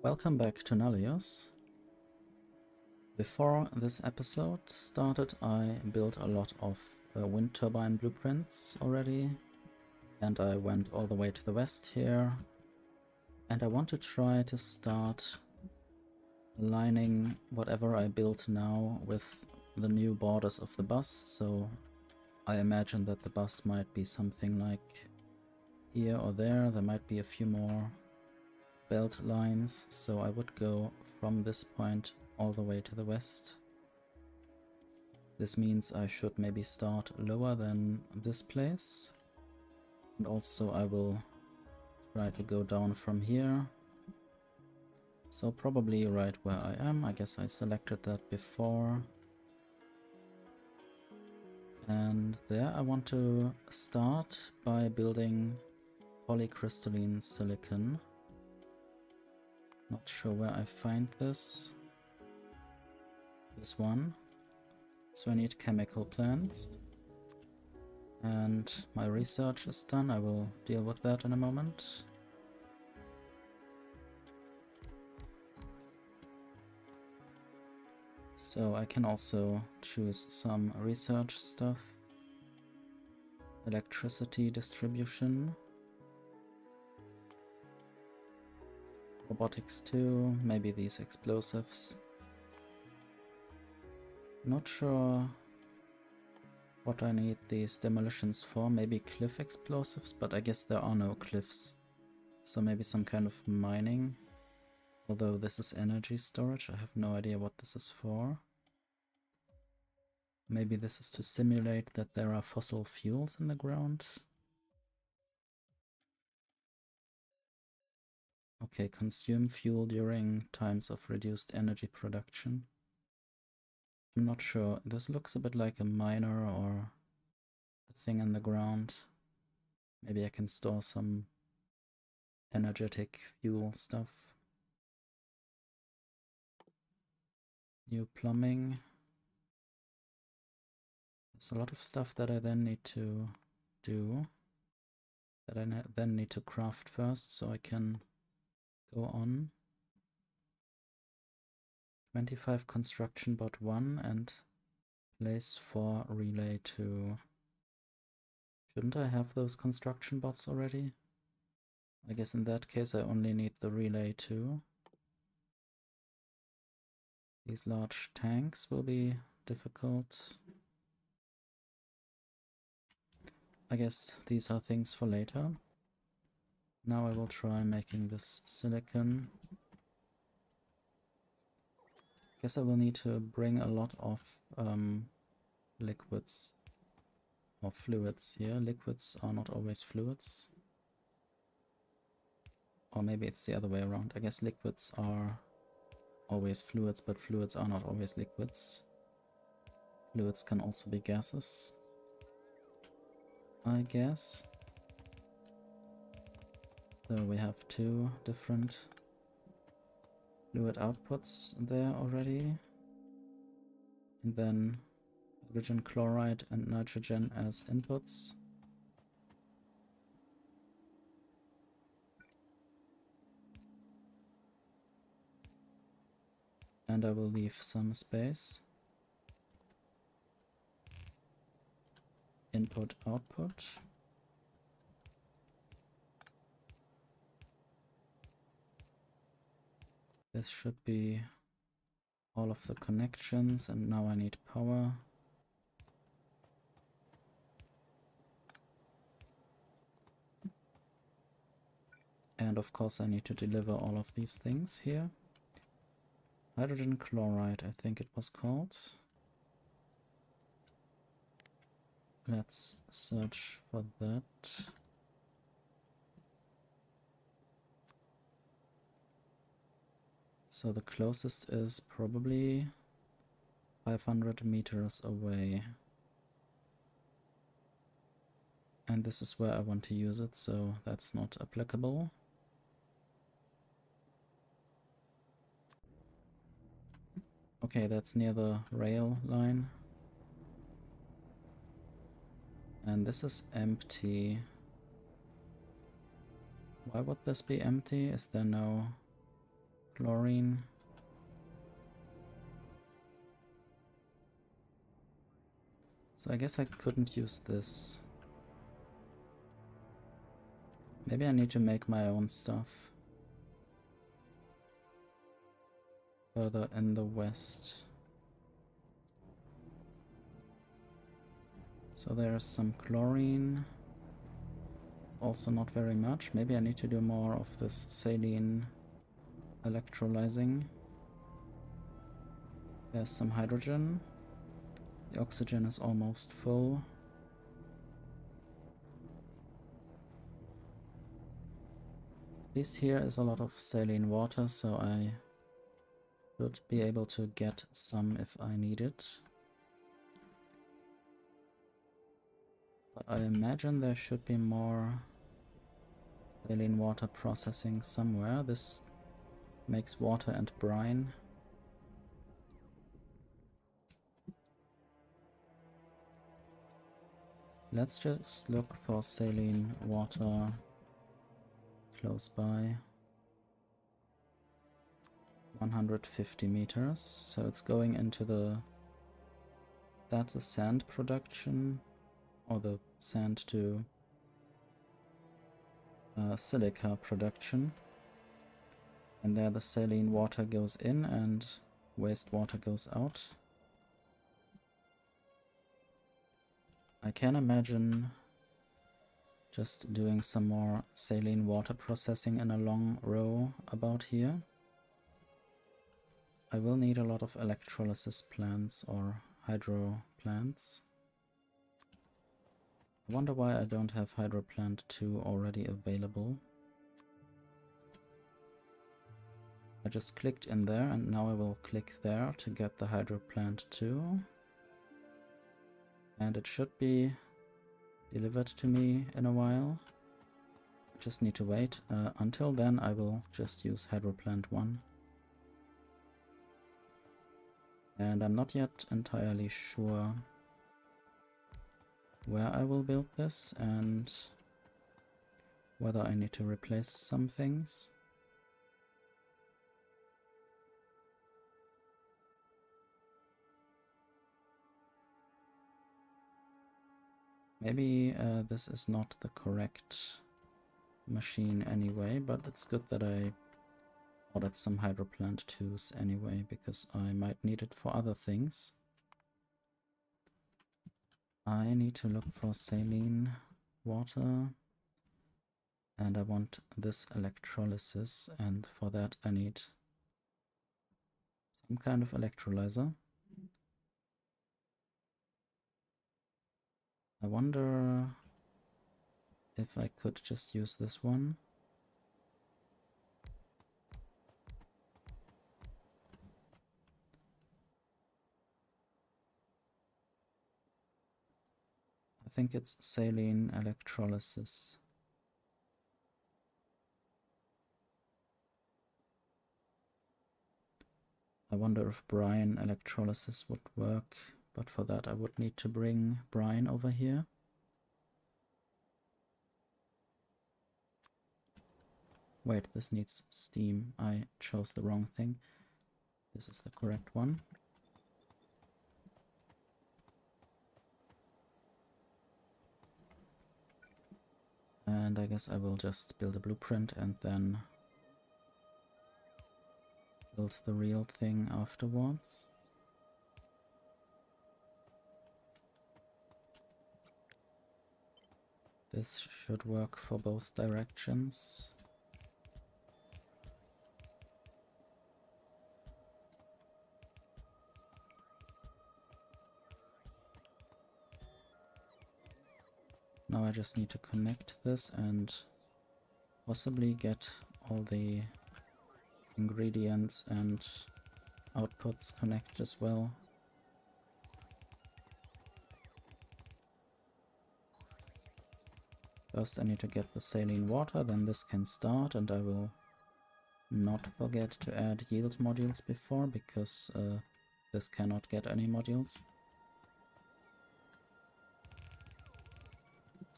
Welcome back to Nullius. Before this episode started, I built a lot of wind turbine blueprints already, and I went all the way to the west here, and I want to try to start aligning whatever I built now with the new borders of the bus. So I imagine that the bus might be something like here or there. There might be a few more belt lines, so I would go from this point all the way to the west. This means I should maybe start lower than this place, and also I will try to go down from here. So probably right where I am. I guess I selected that before. And there I want to start by building polycrystalline silicon. Not sure where I find this. This one. So I need chemical plants. And my research is done. I will deal with that in a moment. So I can also choose some research stuff. Electricity distribution. Robotics too, maybe these explosives. Not sure what I need these demolitions for. Maybe cliff explosives, but I guess there are no cliffs. So maybe some kind of mining. Although this is energy storage, I have no idea what this is for. Maybe this is to simulate that there are fossil fuels in the ground. Okay, consume fuel during times of reduced energy production. I'm not sure. This looks a bit like a miner or a thing in the ground. Maybe I can store some energetic fuel stuff. New plumbing. There's a lot of stuff that I then need to do. That I then need to craft first so I can go on. 25 construction bot 1 and place 4 relay 2. Shouldn't I have those construction bots already? I guess in that case I only need the relay 2. These large tanks will be difficult. I guess these are things for later. Now I will try making this silicon. Guess I will need to bring a lot of liquids or fluids here. Liquids are not always fluids. Or maybe it's the other way around. I guess liquids are always fluids, but fluids are not always liquids. Fluids can also be gases, I guess. So we have 2 different fluid outputs there already. And then hydrogen chloride and nitrogen as inputs. And I will leave some space. Input, output. This should be all of the connections, and now I need power. And of course I need to deliver all of these things here. Hydrogen chloride, I think it was called. Let's search for that. So the closest is probably 500 meters away. And this is where I want to use it, so that's not applicable. Okay, that's near the rail line. And this is empty. Why would this be empty? Is there no chlorine. So I guess I couldn't use this. Maybe I need to make my own stuff. Further in the west. So there's some chlorine. Also not very much. Maybe I need to do more of this saline electrolyzing. There's some hydrogen. The oxygen is almost full. This here is a lot of saline water, so I should be able to get some if I need it. But I imagine there should be more saline water processing somewhere. This makes water and brine. Let's just look for saline water close by. 150 meters, so it's going into that's the sand production, or the sand to silica production, and there the saline water goes in and wastewater goes out. I can imagine just doing some more saline water processing in a long row about here. I will need a lot of electrolysis plants or hydro plants. I wonder why I don't have hydro plant 2 already available. I just clicked in there and now I will click there to get the hydro plant 2. And it should be delivered to me in a while. Just need to wait. Until then I will just use hydro plant 1. And I'm not yet entirely sure where I will build this and whether I need to replace some things. Maybe this is not the correct machine anyway, but it's good that I ordered some hydro plant 2s anyway, because I might need it for other things. I need to look for saline water, and I want this electrolysis, and for that I need some kind of electrolyzer. I wonder if I could just use this one. I think it's saline electrolysis. I wonder if brine electrolysis would work, but for that I would need to bring brine over here. Wait, this needs steam. I chose the wrong thing. This is the correct one. And I guess I will just build a blueprint and then build the real thing afterwards. This should work for both directions. Now I just need to connect this and possibly get all the ingredients and outputs connected as well. First I need to get the saline water, then this can start, and I will not forget to add yield modules before, because this cannot get any modules.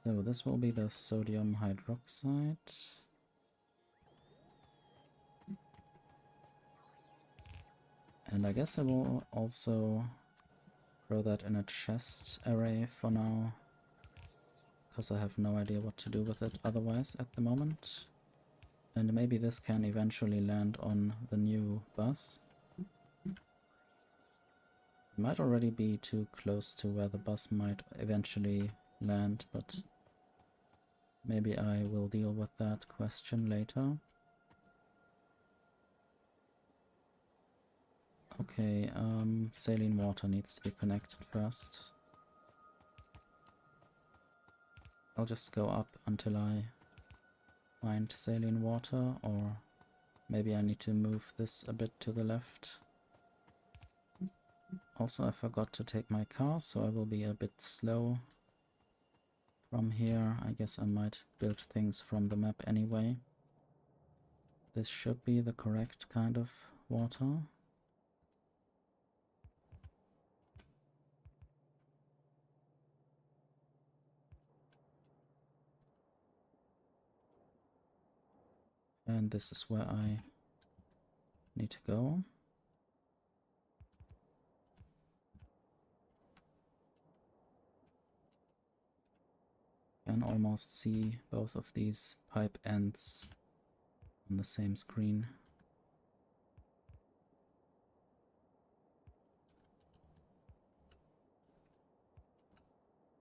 So this will be the sodium hydroxide. And I guess I will also throw that in a chest array for now, because I have no idea what to do with it otherwise at the moment. And maybe this can eventually land on the new bus. It might already be too close to where the bus might eventually land, but maybe I will deal with that question later. Okay, saline water needs to be connected first. I'll just go up until I find saline water, or maybe I need to move this a bit to the left. Also, I forgot to take my car, so I will be a bit slow from here. I guess I might build things from the map anyway. This should be the correct kind of water. And this is where I need to go. Can almost see both of these pipe ends on the same screen.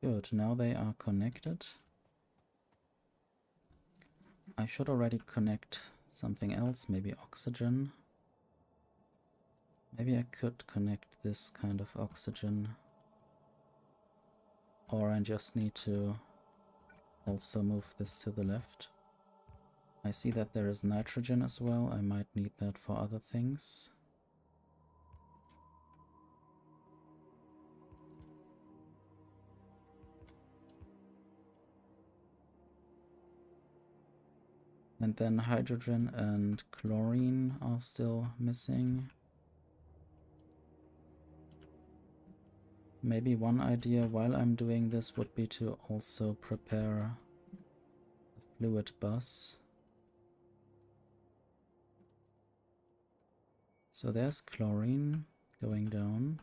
Good, now they are connected. I should already connect something else, maybe oxygen. Maybe I could connect this kind of oxygen. Or I just need to also move this to the left. I see that there is nitrogen as well. I might need that for other things. And then hydrogen and chlorine are still missing. Maybe one idea while I'm doing this would be to also prepare the fluid bus. So there's chlorine going down.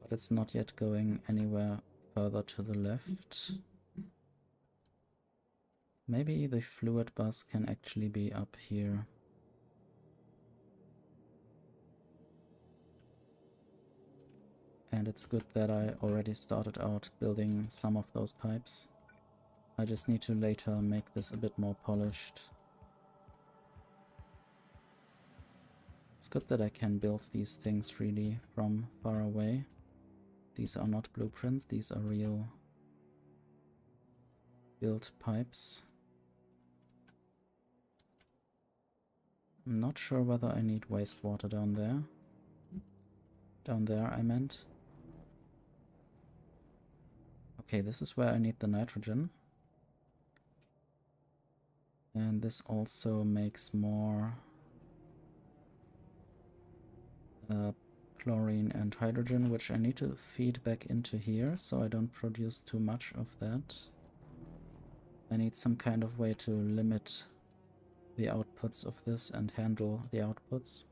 But it's not yet going anywhere further to the left. Maybe the fluid bus can actually be up here. And it's good that I already started out building some of those pipes. I just need to later make this a bit more polished. It's good that I can build these things really from far away. These are not blueprints, these are real built pipes. I'm not sure whether I need wastewater down there. Down there, I meant. Okay, this is where I need the nitrogen. And this also makes more chlorine and hydrogen, which I need to feed back into here, so I don't produce too much of that. I need some kind of way to limit the outputs of this and handle the outputs.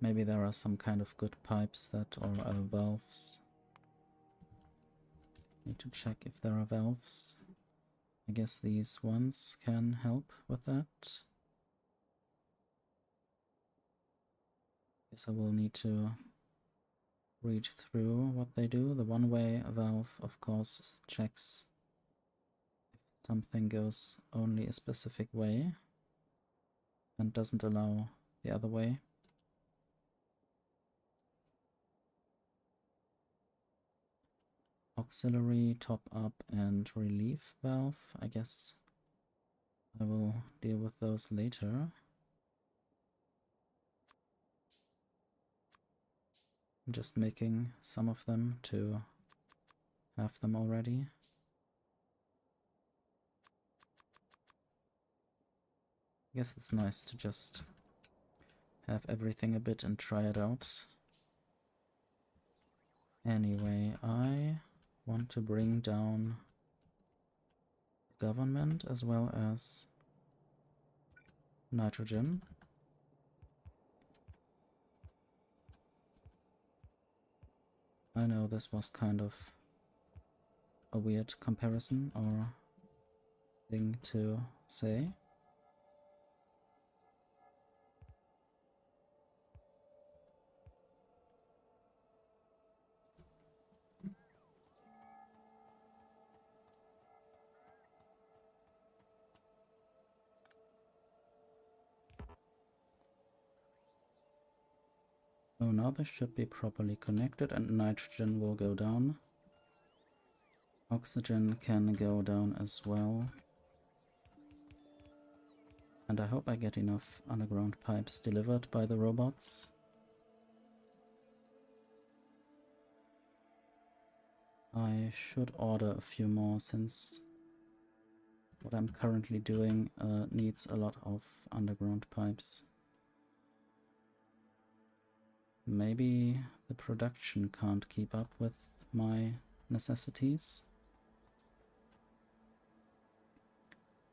Maybe there are some kind of good pipes that are valves. Need to check if there are valves. I guess these ones can help with that. Guess I will need to read through what they do. The one-way valve, of course, checks if something goes only a specific way and doesn't allow the other way. Auxiliary, top up, and relief valve. I guess I will deal with those later. I'm just making some of them to have them already. I guess it's nice to just have everything a bit and try it out. Anyway, I want to bring down government as well as nitrogen. I know this was kind of a weird comparison or thing to say. So now this should be properly connected and nitrogen will go down. Oxygen can go down as well. And I hope I get enough underground pipes delivered by the robots. I should order a few more since what I'm currently doing needs a lot of underground pipes. Maybe the production can't keep up with my necessities.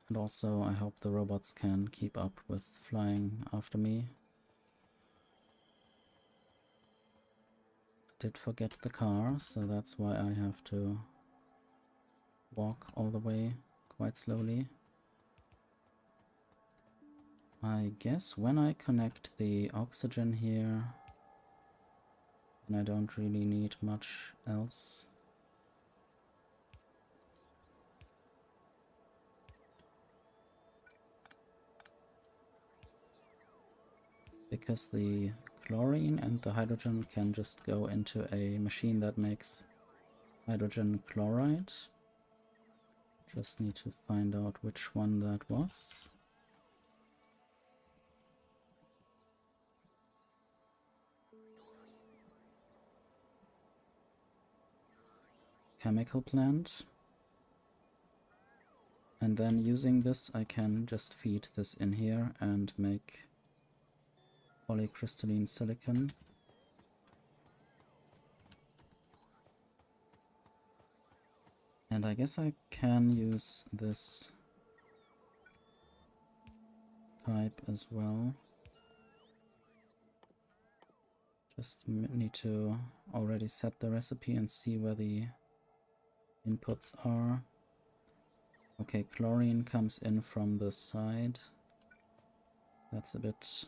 And also I hope the robots can keep up with flying after me. I did forget the car, so that's why I have to walk all the way quite slowly. I guess when I connect the oxygen here, and I don't really need much else. Because the chlorine and the hydrogen can just go into a machine that makes hydrogen chloride. Just need to find out which one that was. Chemical plant. And then using this I can just feed this in here and make polycrystalline silicon. And I guess I can use this pipe as well. Just need to already set the recipe and see where the inputs are. Okay, chlorine comes in from the side. That's a bit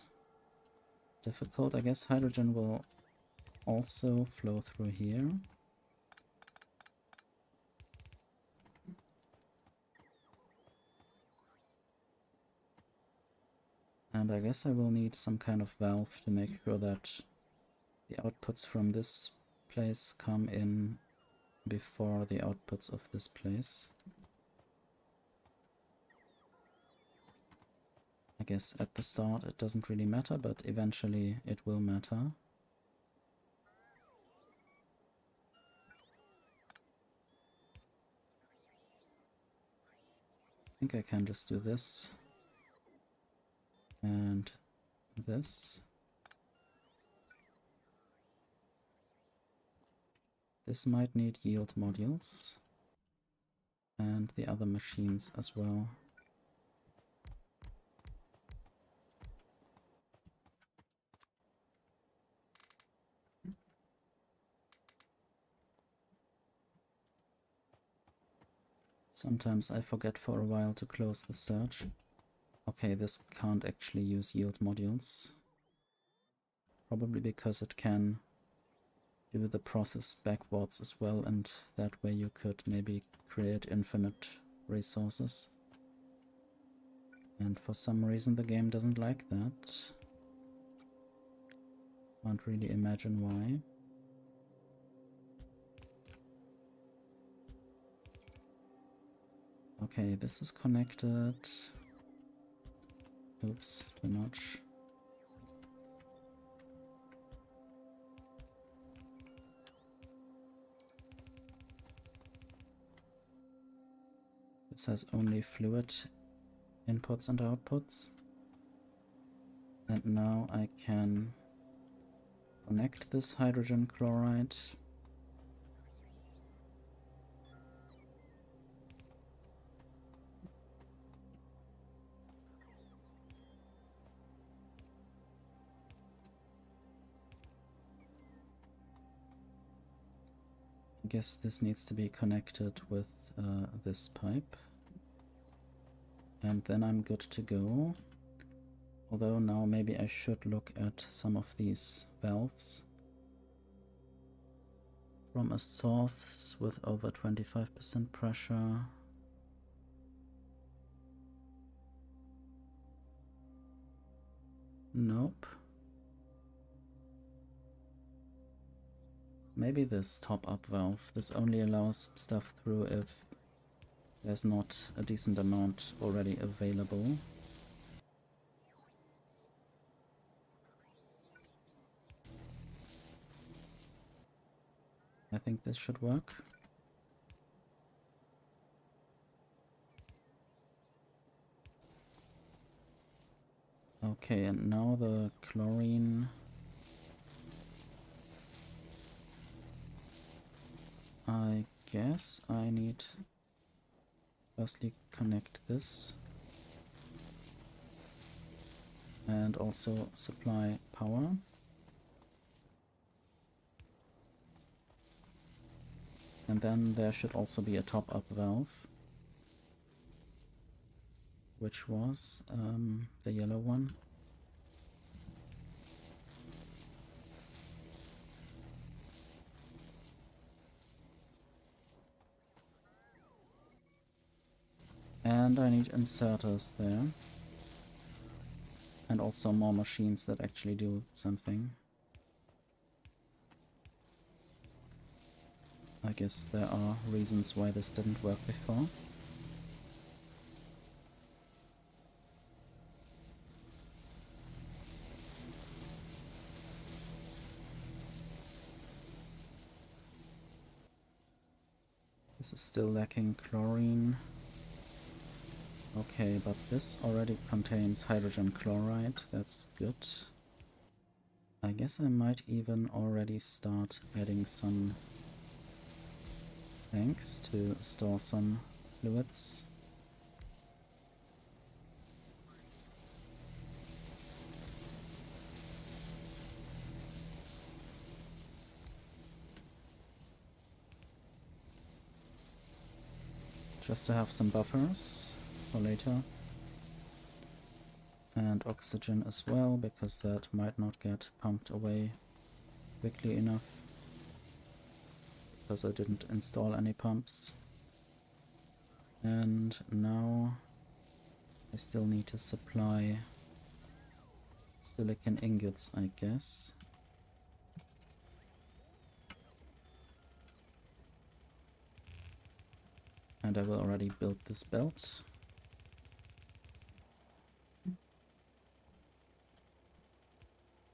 difficult. I guess hydrogen will also flow through here. And I guess I will need some kind of valve to make sure that the outputs from this place come in before the outputs of this place. I guess at the start it doesn't really matter, but eventually it will matter. I think I can just do this and this. This might need yield modules and the other machines as well. Sometimes I forget for a while to close the search. Okay, this can't actually use yield modules. Probably because it can do the process backwards as well, and that way you could maybe create infinite resources. And for some reason the game doesn't like that. Can't really imagine why. Okay, this is connected. Oops, too much. This has only fluid inputs and outputs. And now I can connect this hydrogen chloride. I guess this needs to be connected with this pipe. And then I'm good to go. Although now maybe I should look at some of these valves. From a source with over 25% pressure. Nope. Maybe this top-up valve. This only allows stuff through if there's not a decent amount already available. I think this should work. Okay, and now the chlorine. I guess I need firstly connect this and also supply power. And then there should also be a top-up valve, which was the yellow one. And I need inserters there. And also more machines that actually do something. I guess there are reasons why this didn't work before. This is still lacking chlorine. Okay, but this already contains hydrogen chloride, that's good. I guess I might even already start adding some tanks to store some fluids. Just to have some buffers for later. And oxygen as well, because that might not get pumped away quickly enough. Because I didn't install any pumps. And now I still need to supply silicon ingots, I guess. And I will already build this belt.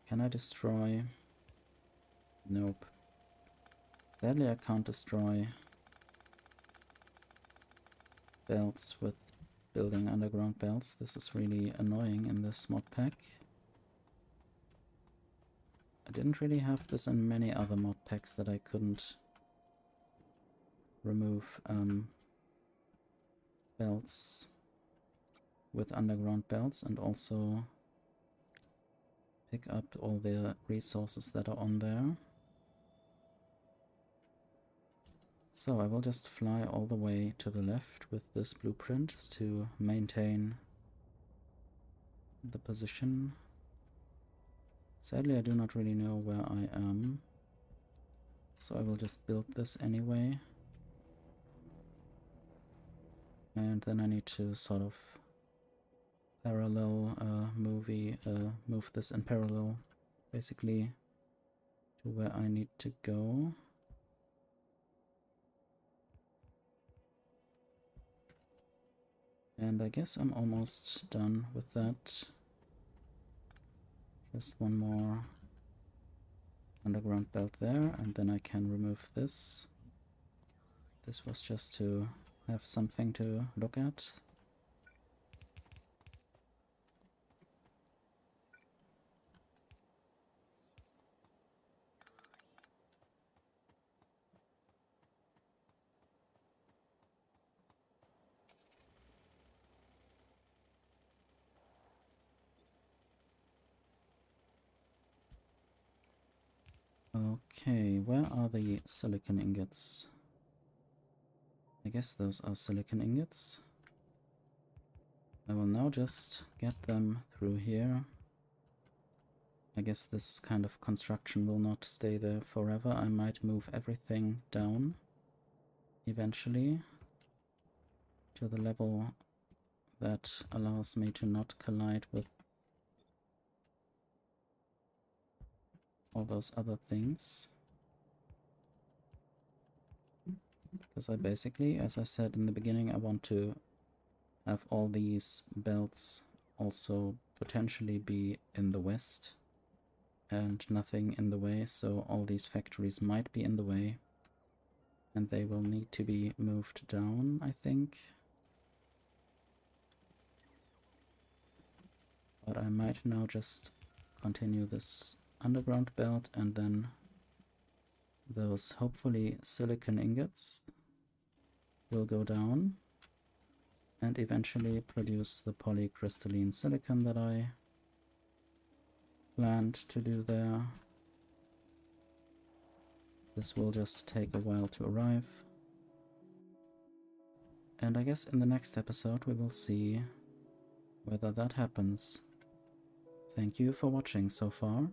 Can I destroy? Nope. Sadly, I can't destroy belts with building underground belts. This is really annoying in this mod pack. I didn't really have this in many other mod packs that I couldn't remove belts with underground belts and also pick up all the resources that are on there. So I will just fly all the way to the left with this blueprint to maintain the position. Sadly, I do not really know where I am, so I will just build this anyway. And then I need to sort of parallel move this in parallel, basically, to where I need to go. And I guess I'm almost done with that. Just one more underground belt there, and then I can remove this. This was just to have something to look at. Okay, where are the silicon ingots? I guess those are silicon ingots. I will now just get them through here. I guess this kind of construction will not stay there forever. I might move everything down eventually to the level that allows me to not collide with all those other things. Because I basically, as I said in the beginning, I want to have all these belts also potentially be in the west and nothing in the way, so all these factories might be in the way and they will need to be moved down, I think. But I might now just continue this underground belt, and then those hopefully silicon ingots will go down and eventually produce the polycrystalline silicon that I planned to do there. This will just take a while to arrive. And I guess in the next episode we will see whether that happens. Thank you for watching so far.